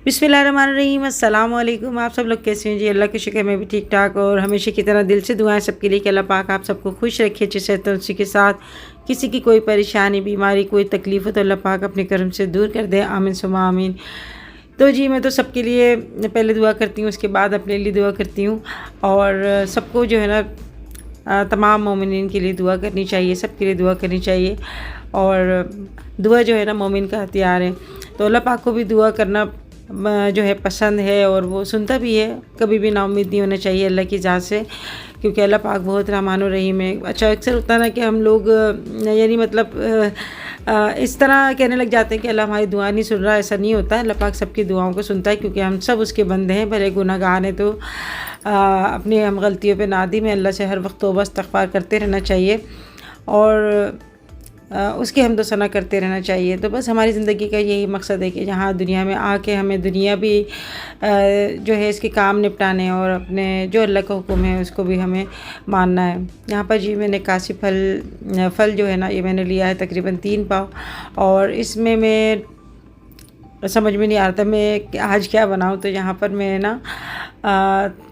बिस्मिल्लाहिर्रहमानिर्रहीम, अस्सलाम वालेकुम। आप सब लोग कैसे हैं जी? अल्लाह के शुक्र मैं भी ठीक ठाक और हमेशा की तरह दिल से दुआएं सबके लिए कि अल्लाह पाक आप सबको खुश रखे, अच्छे से तंदुरुस्ती के साथ। किसी की कोई परेशानी, बीमारी, कोई तकलीफ़ हो तो अल्लाह पाक अपने करम से दूर कर दे, आमीन सुम्मा आमीन। तो जी मैं तो सबके लिए पहले दुआ करती हूँ, उसके बाद अपने लिए दुआ करती हूँ। और सबको जो है ना तमाम मोमिनीन के लिए दुआ करनी चाहिए, सबके लिए दुआ करनी चाहिए। और दुआ जो है ना मोमिन का हथियार है। तो अल्लाह पाक को भी दुआ करना जो है पसंद है और वो सुनता भी है। कभी भी नाउम्मीद नहीं होना चाहिए अल्लाह की ज़ात से, क्योंकि अल्लाह पाक बहुत रहमान और रहीम है। अच्छा अक्सर होता है ना कि हम लोग यानी मतलब इस तरह कहने लग जाते हैं कि अल्लाह हमारी दुआ नहीं सुन रहा। ऐसा नहीं होता है, अल्लाह पाक सबकी दुआओं को सुनता है, क्योंकि हम सब उसके बंदे हैं। भले गुनाहगार हैं तो अपनी हम गलतियों पे नादिम है। अल्लाह से हर वक्त तौबा इस्तग़फ़ार करते रहना चाहिए और उसकी हमदो सना करते रहना चाहिए। तो बस हमारी ज़िंदगी का यही मकसद है कि जहाँ दुनिया में आके हमें दुनिया भी जो है इसके काम निपटाने और अपने जो अल्लाह का हुक्म है उसको भी हमें मानना है। यहाँ पर जी मैंने कासी फल जो है ना ये मैंने लिया है तकरीबन 3 पाव, और इसमें मैं समझ में नहीं आ रहा था मैं आज क्या बनाऊँ। तो यहाँ पर मैं ना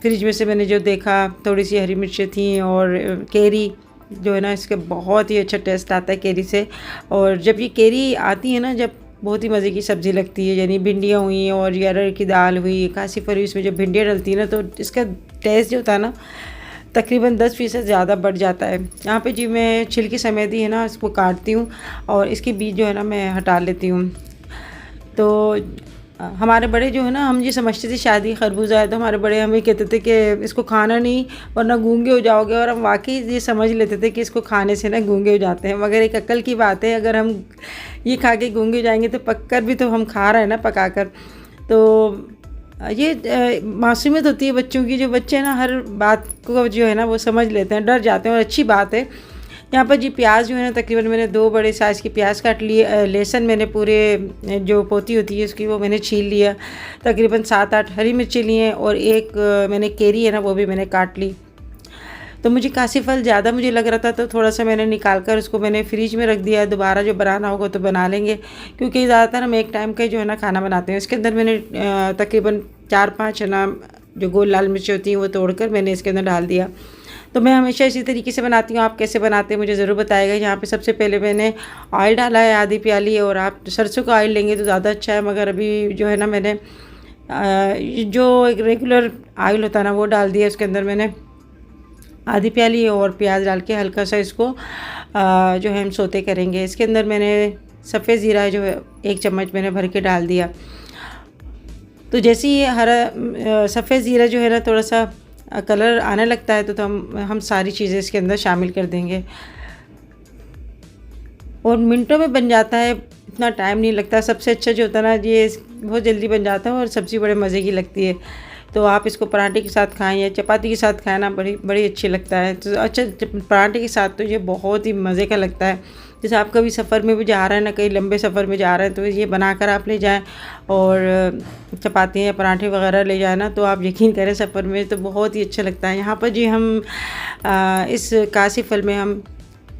फ्रिज में से मैंने जो देखा, थोड़ी सी हरी मिर्चें थी और केरी जो है ना, इसके बहुत ही अच्छा टेस्ट आता है केरी से। और जब ये केरी आती है ना, जब बहुत ही मज़े की सब्ज़ी लगती है। यानी भिंडियाँ हुई और ये अरहर की दाल हुई, कासी फली, इसमें जब भिंडियाँ डलती है ना तो इसका टेस्ट जो होता है ना तकरीबन 10% ज़्यादा बढ़ जाता है। यहाँ पे जी मैं छिलकी समेत ही है ना इसको काटती हूँ और इसके बीज जो है ना मैं हटा लेती हूँ। तो हमारे बड़े जो है ना, हम ये समझते थे शादी खरबूजा है तो हमारे बड़े हमें कहते थे कि इसको खाना नहीं वरना गूंगे हो जाओगे, और हम वाकई ये समझ लेते थे कि इसको खाने से ना गूंगे हो जाते हैं। मगर एक अक्ल की बात है, अगर हम ये खा के गूंगे हो जाएंगे तो पककर भी तो हम खा रहे हैं ना पकाकर। तो ये मासूमियत होती है बच्चों की, जो बच्चे ना हर बात को जो है ना वो समझ लेते हैं, डर जाते हैं, और अच्छी बात है। यहाँ पर जी प्याज जो है ना तकरीबन मैंने 2 बड़े साइज़ की प्याज काट लिए। लहसुन मैंने पूरे जो पोती होती है उसकी वो मैंने छील लिया। तकरीबन 7-8 हरी मिर्ची लिए और एक मैंने केरी है ना वो भी मैंने काट ली। तो मुझे कासी फल ज़्यादा मुझे लग रहा था तो थोड़ा सा मैंने निकाल कर उसको मैंने फ्रिज में रख दिया है। दोबारा जो बनाना होगा तो बना लेंगे, क्योंकि ज़्यादातर हम एक टाइम का ही जो है ना खाना बनाते हैं। इसके अंदर मैंने तकरीबन 4-5 है ना जो गोल लाल मिर्ची होती हैं वो तोड़कर मैंने इसके अंदर डाल दिया। तो मैं हमेशा इसी तरीके से बनाती हूँ। आप कैसे बनाते हैं मुझे ज़रूर बताइएगा। यहाँ पे सबसे पहले मैंने ऑयल डाला है आधी प्याली, और आप सरसों का ऑयल लेंगे तो ज़्यादा अच्छा है। मगर अभी जो है ना मैंने जो एक रेगुलर ऑयल होता है ना वो डाल दिया। उसके अंदर मैंने आधी प्याली और प्याज डाल के हल्का सा इसको जो है हम सोते करेंगे। इसके अंदर मैंने सफ़ेद ज़ीरा जो है 1 चम्मच मैंने भर के डाल दिया। तो जैसे ही हरा सफ़ेद ज़ीरा जो है ना थोड़ा सा कलर आने लगता है तो हम सारी चीज़ें इसके अंदर शामिल कर देंगे, और मिनटों में बन जाता है, इतना टाइम नहीं लगता। सबसे अच्छा जो होता है ना ये बहुत जल्दी बन जाता है और सब्ज़ी बड़े मज़े की लगती है। तो आप इसको पराठे के साथ खाएं या चपाती के साथ खाएं ना, बड़ी अच्छी लगता है। तो अच्छा पराठे के साथ तो ये बहुत ही मज़े का लगता है। जैसे आप कभी सफ़र में भी जा रहे हैं ना, कहीं लंबे सफ़र में जा रहे हैं तो ये बनाकर आप ले जाएं और चपाती या पराठे वगैरह ले जाए ना, तो आप यकीन करें सफ़र में तो बहुत ही अच्छा लगता है। यहाँ पर जी हम इस कासी फल में हम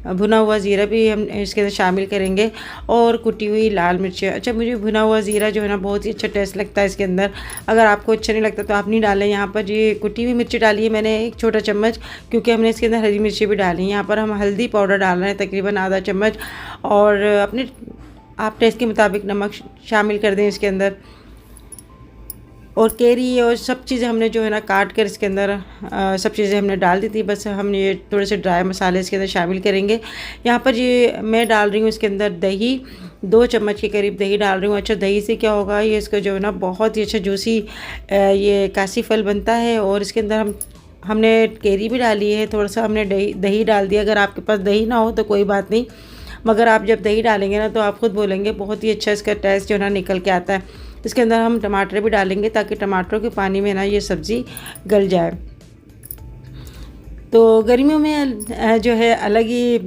भुना हुआ ज़ीरा भी हम इसके अंदर शामिल करेंगे और कुटी हुई लाल मिर्चें। अच्छा मुझे भुना हुआ ज़ीरा जो है ना बहुत ही अच्छा टेस्ट लगता है इसके अंदर। अगर आपको अच्छा नहीं लगता तो आप नहीं डालें। यहाँ पर ये कुटी हुई मिर्ची डाली है मैंने 1 छोटा चम्मच, क्योंकि हमने इसके अंदर हरी मिर्ची भी डाली है। यहाँ पर हम हल्दी पाउडर डाल रहे हैं तकरीबन आधा चम्मच, और अपने आप टेस्ट के मुताबिक नमक शामिल कर दें इसके अंदर। और केरी और सब चीज़ें हमने जो है ना काट कर इसके अंदर सब चीज़ें हमने डाल दी थी। बस हम ये थोड़े से ड्राई मसाले इसके अंदर शामिल करेंगे। यहाँ पर ये मैं डाल रही हूँ इसके अंदर दही, 2 चम्मच के करीब दही डाल रही हूँ। अच्छा दही से क्या होगा, ये इसका जो है ना बहुत ही अच्छा जूसी ये कासी फल बनता है। और इसके अंदर हमने केरी भी डाली है, थोड़ा सा हमने दही डाल दिया। अगर आपके पास दही ना हो तो कोई बात नहीं, मगर आप जब दही डालेंगे ना तो आप ख़ुद बोलेंगे बहुत ही अच्छा इसका टेस्ट जो है ना निकल के आता है। इसके अंदर हम टमाटर भी डालेंगे ताकि टमाटरों के पानी में ना ये सब्ज़ी गल जाए। तो गर्मियों में जो है अलग ही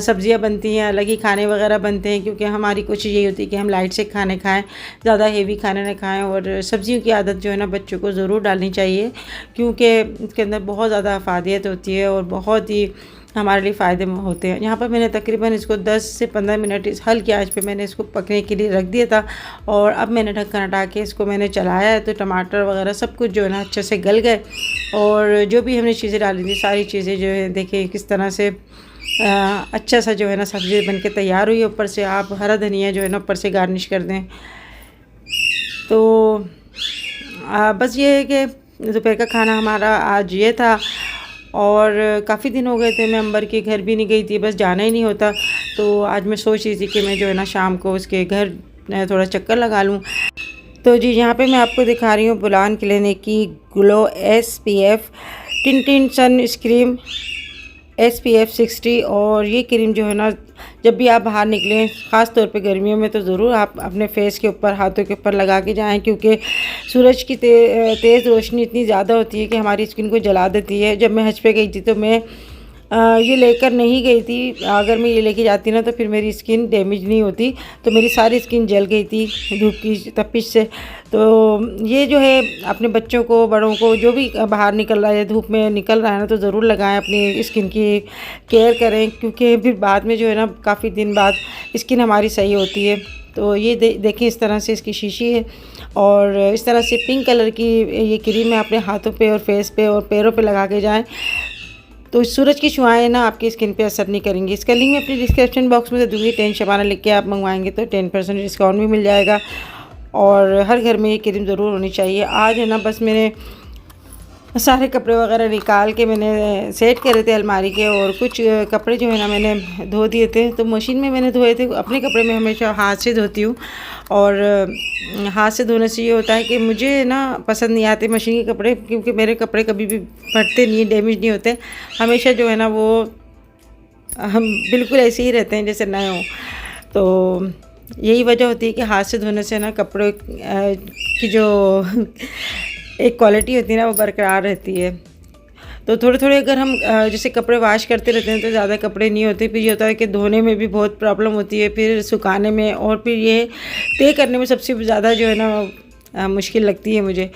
सब्ज़ियाँ बनती हैं, अलग ही खाने वगैरह बनते हैं, क्योंकि हमारी कोशिश यही होती है कि हम लाइट से खाने खाएं, ज़्यादा हेवी खाने ना खाएं। और सब्ज़ियों की आदत जो है ना बच्चों को ज़रूर डालनी चाहिए, क्योंकि इसके अंदर बहुत ज़्यादा अफादियत होती है और बहुत ही हमारे लिए फ़ायदेमंद होते हैं। यहाँ पर मैंने तकरीबन इसको 10 से 15 मिनट इस हल्की आंच पे मैंने इसको पकने के लिए रख दिया था और अब मैंने ढक्कन हटा के इसको मैंने चलाया है, तो टमाटर वगैरह सब कुछ जो है ना अच्छे से गल गए और जो भी हमने चीज़ें डाली थी सारी चीज़ें जो है देखिए किस तरह से अच्छा सा जो है ना सब्ज़ी बन के तैयार हुई है। ऊपर से आप हरा धनिया जो है ना ऊपर से गार्निश कर दें। तो बस ये है कि दोपहर का खाना हमारा आज ये था और काफ़ी दिन हो गए थे मैं अंबर के घर भी नहीं गई थी, बस जाना ही नहीं होता। तो आज मैं सोच रही थी कि मैं जो है ना शाम को उसके घर थोड़ा चक्कर लगा लूँ। तो जी यहाँ पे मैं आपको दिखा रही हूँ बुलान क्लिनिक की glow SPF tint sun cream SPF 60 और ये क्रीम जो है ना जब भी आप बाहर निकलें ख़ास तौर पे गर्मियों में तो ज़रूर आप अपने फेस के ऊपर हाथों के ऊपर लगा के जाएं, क्योंकि सूरज की तेज़ रोशनी इतनी ज़्यादा होती है कि हमारी स्किन को जला देती है। जब मैं हज पे गई थी तो मैं ये लेकर नहीं गई थी, अगर मैं ये लेके जाती ना तो फिर मेरी स्किन डैमेज नहीं होती, तो मेरी सारी स्किन जल गई थी धूप की तपिश से। तो ये जो है अपने बच्चों को बड़ों को जो भी बाहर निकल रहा है धूप में निकल रहा है ना तो ज़रूर लगाएं, अपनी स्किन की केयर करें, क्योंकि फिर बाद में जो है ना काफ़ी दिन बाद स्किन हमारी सही होती है। तो ये देखें इस तरह से इसकी शीशी है और इस तरह से पिंक कलर की ये क्रीम है, अपने हाथों पे और फेस पे और पैरों पे लगा के जाएं तो सूरज की छुआएँ ना आपकी स्किन पे असर नहीं करेंगी। इसका लिंक मैं अपनी डिस्क्रिप्शन बॉक्स में दे दूँगी। 10 शबाना लिख के आप मंगवाएंगे तो 10% डिस्काउंट भी मिल जाएगा और हर घर में ये क्रीम ज़रूर होनी चाहिए। आज है ना बस मैंने सारे कपड़े वगैरह निकाल के मैंने सेट करे थे अलमारी के और कुछ कपड़े जो है ना मैंने धो दिए थे, तो मशीन में मैंने धोए थे। अपने कपड़े मैं हमेशा हाथ से धोती हूँ और हाथ से धोने से ये होता है कि मुझे ना पसंद नहीं आते मशीन के कपड़े, क्योंकि मेरे कपड़े कभी भी फटते नहीं, डैमेज नहीं होते, हमेशा जो है ना वो हम बिल्कुल ऐसे ही रहते हैं जैसे नए हों। तो यही वजह होती है कि हाथ से धोने से ना कपड़े की जो एक क्वालिटी होती है ना वो बरकरार रहती है। तो थोड़े थोड़े अगर हम जैसे कपड़े वॉश करते रहते हैं तो ज़्यादा कपड़े नहीं होते, फिर ये होता है कि धोने में भी बहुत प्रॉब्लम होती है, फिर सुखाने में और फिर ये तय करने में सबसे ज़्यादा जो है ना मुश्किल लगती है मुझे।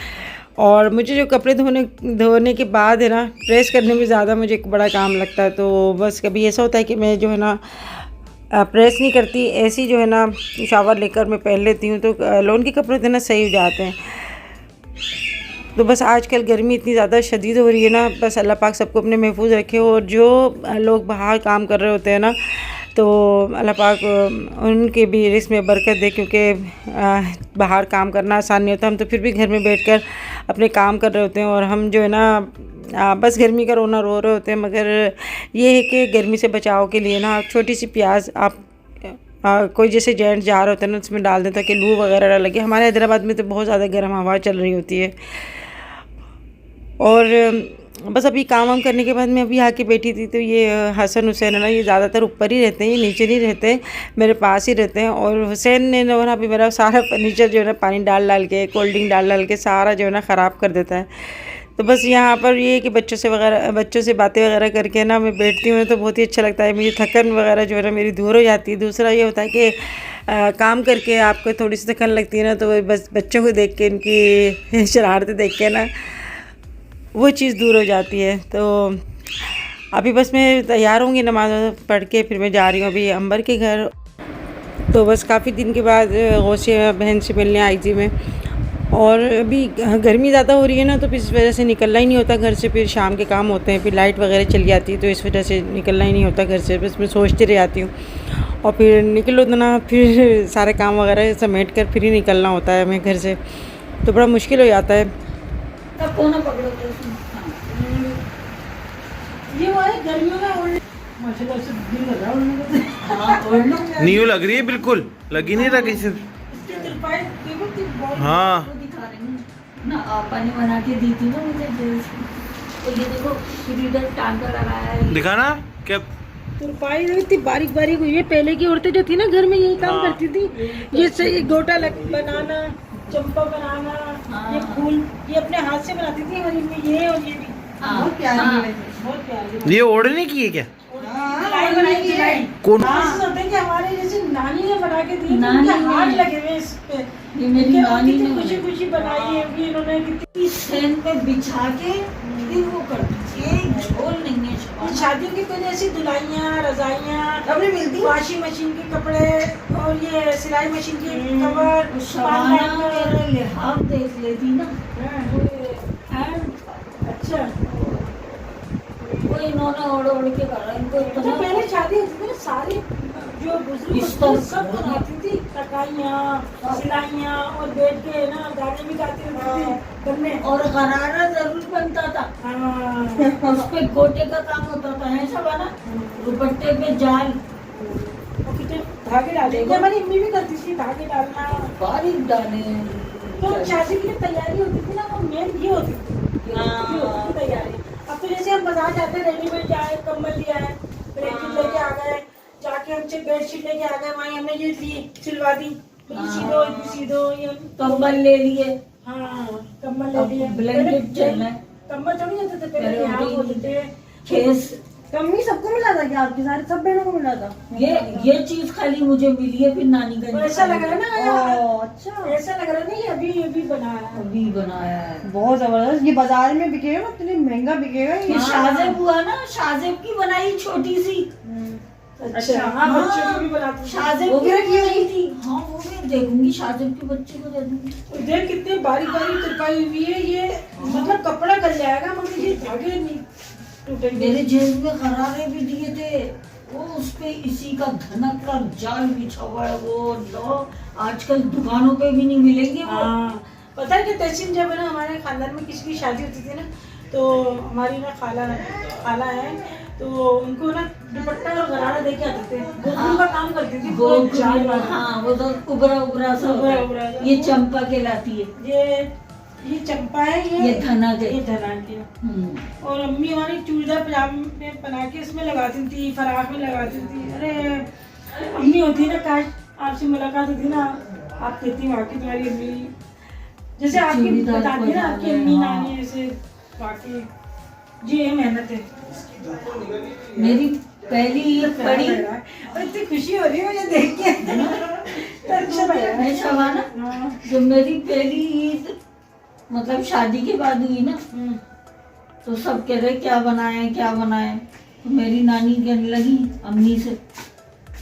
और मुझे जो कपड़े धोने के बाद है ना प्रेस करने में ज़्यादा मुझे एक बड़ा काम लगता है। तो बस कभी ऐसा होता है कि मैं जो है ना प्रेस नहीं करती, ऐसी जो है ना शावर लेकर मैं पहन लेती हूँ, तो लोन के कपड़े ना सही हो जाते हैं। तो बस आजकल गर्मी इतनी ज़्यादा शदीद हो रही है ना, बस अल्लाह पाक सबको अपने महफूज रखे। और जो लोग बाहर काम कर रहे होते हैं ना तो अल्लाह पाक उनके भी रिस्क में बरकत दे, क्योंकि बाहर काम करना आसान नहीं होता। हम तो फिर भी घर में बैठकर अपने काम कर रहे होते हैं और हम जो है ना बस गर्मी का रोना रो रहे होते हैं। मगर ये है कि गर्मी से बचाव के लिए ना छोटी सी प्याज आप कोई जैसे जेंट्स जा रहे होते हैं ना उसमें डाल दें ताकि लू वगैरह ना लगे। हमारे हैदराबाद में तो बहुत ज़्यादा गर्म हवा चल रही होती है। और बस अभी काम वाम करने के बाद मैं अभी आके बैठी थी, तो ये हसन हुसैन है ना ये ज़्यादातर ऊपर ही रहते हैं, ये नीचे नहीं रहते, मेरे पास ही रहते हैं। और हुसैन ने ना अभी मेरा सारा फर्नीचर जो है ना पानी डाल के कोल्ड ड्रिंक डाल के सारा जो है ना ख़राब कर देता है। तो बस यहाँ पर ये है कि बच्चों से बातें वगैरह करके ना मैं बैठती हूँ तो बहुत ही अच्छा लगता है, मुझे थकन वगैरह जो है ना मेरी दूर हो जाती है। दूसरा ये होता है कि काम करके आपको थोड़ी सी थकन लगती है ना, तो बस बच्चों को देख के इनकी शरारतें देख के ना वो चीज़ दूर हो जाती है। तो अभी बस मैं तैयार होंगी नमाज़ पढ़ के, फिर मैं जा रही हूँ अभी अंबर के घर। तो बस काफ़ी दिन के बाद गौसिया बहन से मिलने आई थी मैं, और अभी गर्मी ज़्यादा हो रही है ना तो इस वजह से निकलना ही नहीं होता घर से। फिर शाम के काम होते हैं, फिर लाइट वगैरह चली जाती है, तो इस वजह से निकलना ही नहीं होता घर से। बस मैं सोचती रह जाती हूँ और फिर निकलो तो ना फिर सारे काम वगैरह समेट कर फिर ही निकलना होता है हमें घर से, तो बड़ा मुश्किल हो जाता है। न्यू लग रही है, बिल्कुल लगी नहीं रहा किसी। हाँ ना पानी बना के दी थी ना मुझे, तो ये देखो फिर इधर टांका लगाया है। दिखाना क्या तुरपाई इतनी बारीक बारीक हुई है। पहले की औरतें जो थी ना घर में यही काम करती थी, ये सही गोटा बनाना, चंपा बनाना, ये फूल ये अपने हाथ से बनाती थी। और ये और ये भी बहुत प्यारी, बहुत प्यारी। ये ओढ़ने की है क्या? कौन होते हैं कि हमारे जैसे नानी ने बना के दी, हाथ लगे हुए इस पे। ये मेरी नानी ने खुशी खुशी बनाई है, इन्होंने कितनी स्टैंड पे बिछा के फिर वो कर दी। झोल नहीं है शबाना। शादियों की पहले ऐसी दुल्हाइयाँ, रजाइयाँ, कपड़े मिलती वॉशिंग मशीन के कपड़े और ये सिलाई मशीन के कवर, शबाना मेरा लिहाज देख लेती ना, अच्छा। वो इन्होंने ओढ़ के करा इनको तो इतना। पहले शादी होती थी ना, सारे जो बुजुर्ग इस होते थे, पर- सब बनाती थी, टकाइयाँ, सिलाइयाँ और बैठ के ना गाने भी गाती रहती थी करने। और गरारा जरूर बनता था, हाँ, उस पे गोटे का काम होता था, है शबाना, दुपट्टे पे जाल और कितने धागे डाले, ये हमारी अम्मी भी करती थी, धागे डालना। बारीक डाले। तो शादी की जो तैयारी होती थी ना, वो मेन ये होती थी, ये होती थी तैयारी। अब तो जैसे हम बाजार जाते हैं, रेडीमेड जाए, कम्बल लिया है, ब्लैंकेट लेके आ गए, जाके हमसे बेडशीट लेके आ गए, वहीं हमने ये ली सिलवा दी, सी दो ये कंबल ले लिए, हाँ, कम्बल ले लिए। ब्लैंकेट चलना है। कम्बल थोड़ी होते थे पहले, पहले यहाँ होते होते थे। खेस। कमी सबको मिला था क्या? आपके सारे सब बहनों को मिला था? ये चीज खाली मुझे मिली है, फिर नानी का तो ऐसा लग रहा है ना, ओह, अच्छा। ऐसा लग रहा है नहीं, अभी बनाया है। अभी बनाया है। बहुत जबरदस्त। ये बाजार में बिकेगा, इतनी महंगा बिकेगा ये। फिर शाजेब हुआ ना, शाजेब की बनाई छोटी सी, अच्छा, हाँ, बच्चों की भी बनाती थी। शाजेब वो की भी रखी हुई बनाई थी। हाँ वो भी देखूंगी, शाजेब के बच्चे को दे दूंगी। देख कितने बारीक बारीक तुरपाई हुई है ये, मतलब कपड़ा गल जाएगा मगर ये धागे नहीं टूटेंगे। मेरे जेब में गरारे भी दिए थे, वो उस पे इसी का धनक का जाल बिछा हुआ है, वो लो आजकल दुकानों पे भी नहीं मिलेंगे वो। हाँ, पता है कि तहसीन जब है ना हमारे खानदान में किसी की शादी होती थी ना, तो हमारी ना खाला है, तो उनको ना दुपट्टा और गरारा दे के आते थे, गोखरू का काम करती थी, पूरा जाल वाला। हाँ वो तो उबरा उबरा सा होता है। उबरा उबरा। ये चंपा कहलाती है, ये चंपा है, ये धनक है। ये धनक है। और अम्मी हमारी चूड़ीदार पजामे में बना के इसमें लगाती थी, फराक में लगाती थी। अरे अम्मी होती ना, काश आपसे मुलाकात होती ना, आप कहती वाकई तुम्हारी अम्मी जैसे आपकी चूड़ीदार बताती ना, आपकी अम्मी पजामे, हाँ। नानी ऐसे वाकई जी, ये मेहनत है। मेरी पहली ईद पड़ी और इतनी खुशी हो रही है मुझे देख के, तो अच्छा लग रहा है। है शबाना, हाँ। जब मेरी पहली ईद मतलब शादी के बाद हुई ना, तो सब कह रहे क्या बनाए क्या बनाए, तो मेरी नानी कहने लगी अम्मी से,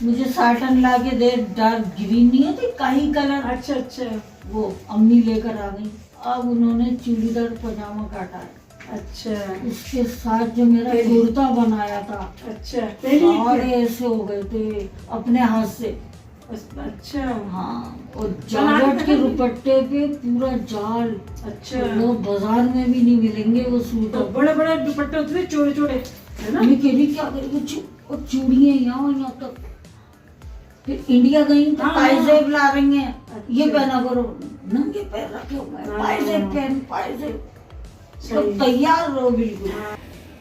मुझे साटन ला के दे, डार्क ग्रीन नहीं होती काही कलर, अच्छा अच्छा वो अम्मी लेकर आ गई। अब उन्होंने चूड़ीदार पजामा काटा है, अच्छा उसके साथ जो मेरा कुर्ता बनाया था, अच्छा सारे ऐसे हो गए थे अपने हाथ से। अच्छा हाँ, और जॉर्जेट के दुपट्टे पे पूरा जाल, अच्छा। वो बाजार में भी नहीं मिलेंगे वो सूट। तो बड़े बड़े दुपट्टे होते थे, छोटे छोटे, है ना? मैं कह रही क्या करेगी, और चूड़ियाँ यहाँ तक। फिर इंडिया गई तो हाँ, पायजेब ला रही हैं, ये अच्छा। पहना करो, नंगे पैर रखे हुए हैं, हाँ। पायजेब पहन, पायजेब, तो सही। तैयार रहो बिल्कुल।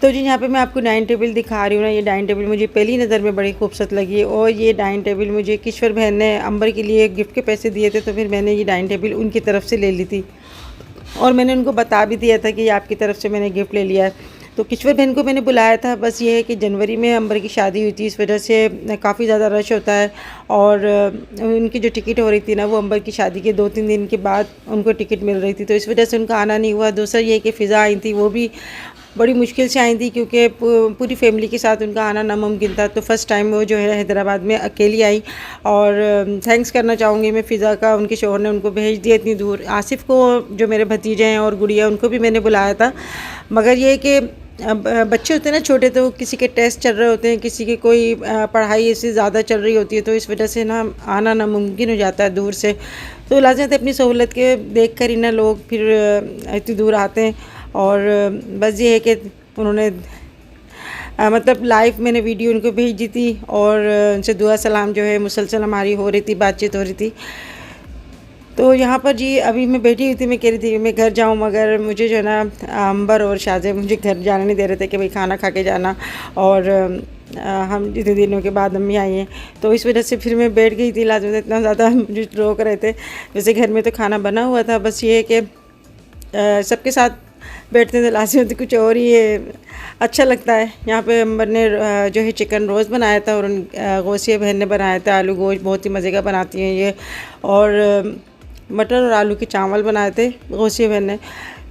तो जी यहाँ पे मैं आपको डाइनिंग टेबल दिखा रही हूँ ना, ये डाइनिंग टेबल मुझे पहली नज़र में बड़ी खूबसूरत लगी। और ये डाइनिंग टेबल मुझे किश्वर बहन ने अंबर के लिए गिफ्ट के पैसे दिए थे, तो फिर मैंने ये डाइनिंग टेबल उनकी तरफ से ले ली थी, और मैंने उनको बता भी दिया था कि ये आपकी तरफ से मैंने गिफ्ट ले लिया है। तो किश्वर बहन को मैंने बुलाया था, बस ये है कि जनवरी में अंबर की शादी हुई थी, इस वजह से काफ़ी ज़्यादा रश होता है, और उनकी जो टिकट हो रही थी ना, वो अंबर की शादी के 2-3 दिन के बाद उनको टिकट मिल रही थी, तो इस वजह से उनका आना नहीं हुआ। दूसरा ये कि फ़िज़ा आई थी, वो भी बड़ी मुश्किल से आई थी, क्योंकि पूरी फैमिली के साथ उनका आना नामुमकिन था। तो फर्स्ट टाइम वो जो है हैदराबाद में अकेली आई, और थैंक्स करना चाहूँगी मैं फ़िज़ा का, उनके शौहर ने उनको भेज दिया इतनी दूर। आसिफ़ को, जो मेरे भतीजे हैं, और गुड़िया, उनको भी मैंने बुलाया था, मगर ये कि अब बच्चे होते हैं ना छोटे, तो किसी के टेस्ट चल रहे होते हैं, किसी की कोई पढ़ाई ऐसी ज़्यादा चल रही होती है, तो इस वजह से ना आना नामुमकिन हो जाता है दूर से। तो लाज़िम अपनी सहूलत के देख कर ही ना लोग फिर इतनी दूर आते हैं। और बस ये है कि उन्होंने मतलब लाइव मैंने वीडियो उनको भेज दी थी, और उनसे दुआ सलाम जो है मुसलसल हमारी हो रही थी, बातचीत हो रही थी। तो यहाँ पर जी अभी मैं बैठी हुई थी, मैं कह रही थी कि मैं घर जाऊँ, मगर मुझे जो है ना अंबर और शाहजेब मुझे घर जाने नहीं दे रहे थे कि भाई खाना खा के जाना, और हम जितने दिनों के बाद अम्मी आई हैं, तो इस वजह से फिर मैं बैठ गई थी। लाजम इतना ज़्यादा मुझे रोक रहे थे, वैसे घर में तो खाना बना हुआ था, बस ये है कि सबके साथ बैठते थे लाजमी तो कुछ और ही अच्छा लगता है। यहाँ पे अंबर ने जो है चिकन रोज़ बनाया था, और गौसिया बहन ने बनाया था आलू गोश्त, बहुत ही मज़े का बनाती हैं ये, और मटर और आलू के चावल बनाए थे गौसिया बहन ने।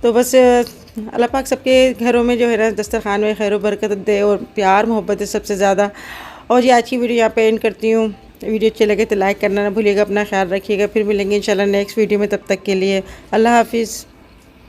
तो बस अल्लाह पाक सबके घरों में जो है ना दस्तरखान में खैर बरकत दे और प्यार मोहब्बत है सबसे ज़्यादा। और ये आज की वीडियो यहाँ पे एंड करती हूँ। वीडियो अच्छे लगे तो लाइक करना ना भूलिएगा, अपना ख्याल रखिएगा। फिर मिलेंगे इंशाल्लाह नेक्स्ट वीडियो में, तब तक के लिए अल्लाह हाफिज़।